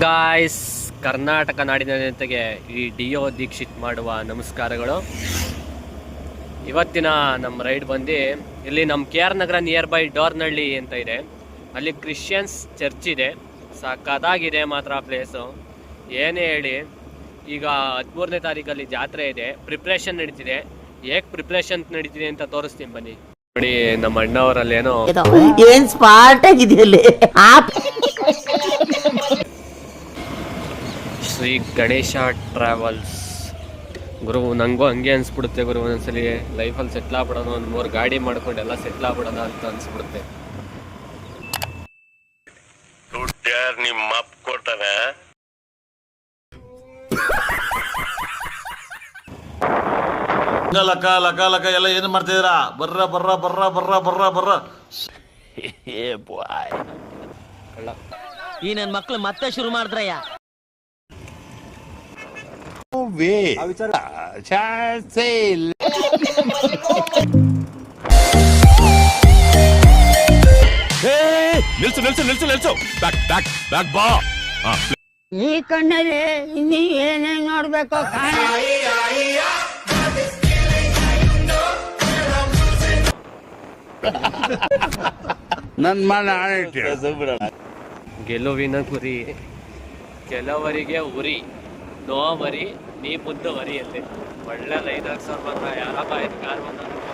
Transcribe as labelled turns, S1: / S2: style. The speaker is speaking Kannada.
S1: ಗಾಯ್ಸ್, ಕರ್ನಾಟಕ ನಾಡಿನ ಜನತೆಗೆ ಈ ಡಿಒ ದೀಕ್ಷಿತ್ ಮಾಡುವ ನಮಸ್ಕಾರಗಳು. ಇವತ್ತಿನ ನಮ್ಮ ರೈಡ್ ಬಂದು ಇಲ್ಲಿ ನಮ್ಮ KR ನಗರ ನಿಯರ್ ಬೈ ಡೋರ್ನಹಳ್ಳಿ ಅಂತ ಇದೆ. ಅಲ್ಲಿ ಕ್ರಿಶ್ಚಿಯನ್ಸ್ ಚರ್ಚ್ ಇದೆ. ಸಕ್ಕದಾಗಿದೆ ಮಾತ್ರ ಪ್ಲೇಸು. ಏನೇ ಹೇಳಿ, ಈಗ 13ನೇ ತಾರೀಕಲ್ಲಿ ಜಾತ್ರೆ ಇದೆ, ಪ್ರಿಪ್ರೇಷನ್ ನಡೀತಿದೆ. ಹೇಗೆ ಪ್ರಿಪ್ರೇಷನ್ ನಡೀತಿದೆ ಅಂತ ತೋರಿಸ್ತೀನಿ ಬನ್ನಿ. ನೋಡಿ, ನಮ್ಮ ಅಣ್ಣವರಲ್ಲಿ ಏನೋ
S2: ಏನ್ ಸ್ಪಾಟ್ ಆಗಿದೆಯಲ್ಲಿ
S1: ಶ್ರೀ ಗಣೇಶ ಟ್ರಾವೆಲ್ಸ್. ಗುರು, ನಂಗೂ ಹಂಗೆ ಅನ್ಸ್ಬಿಡುತ್ತೆ ಗುರು. ಒಂದೊಂದ್ಸಲಿ ಲೈಫಲ್ಲಿ ಸೆಟ್ಲ್ ಆಗ್ಬಿಡೋಣ, ಒಂದು 3 ಗಾಡಿ ಮಾಡ್ಕೊಂಡು ಎಲ್ಲ ಸೆಟ್ಲ್ ಆಗ್ಬಿಡೋಣ ಅಂತ ಅನ್ಸ್ಬಿಡುತ್ತೆ.
S3: ನಿಮ್ಮ ಅಪ್ಪ ಕೊಡ್ತಾನೆ.
S4: ಲಕ ಲಕ ಲಕ ಎಲ್ಲ ಏನು ಮಾಡ್ತಿದ್ದೀರಾ? ಬರ್ರ ಬರ್ರ ಬರ್ರ ಬರ್ರ ಬರ್ರ ಬರ್ರ.
S2: ಈ ನನ್ ಮಕ್ಳು ಮತ್ತೆ ಶುರು ಮಾಡಿದ್ರಯ್ಯ.
S5: ನಿಲ್ಸು ನಿಲ್ಸು ನಿಲ್ಸು ನಿಲ್ಸು. ಬ್ಯಾಕ್ ಬ್ಯಾಕ್ ಬ್ಯಾಕ್ ಬಾ.
S6: ಈ ಕಣ್ಣಲ್ಲಿ ಇನ್ನೀ ಏನೇನ್ ನೋಡ್ಬೇಕು
S4: ನನ್ ಮನ
S1: ಗೆಲುವಿನ ಗುರಿ ಕೆಲವರಿಗೆ ಉರಿ, ನೋವರಿ ನೀ ಮುಂದುವರಿಯಲ್ಲಿ. ಒಳ್ಳೆ ಲೈನ್ ಹಾಕ್ಸೋರ್ ಮಾತ್ರ ಯಾರಪ್ಪ ಇದು ಕಾರ್ ಬಂದ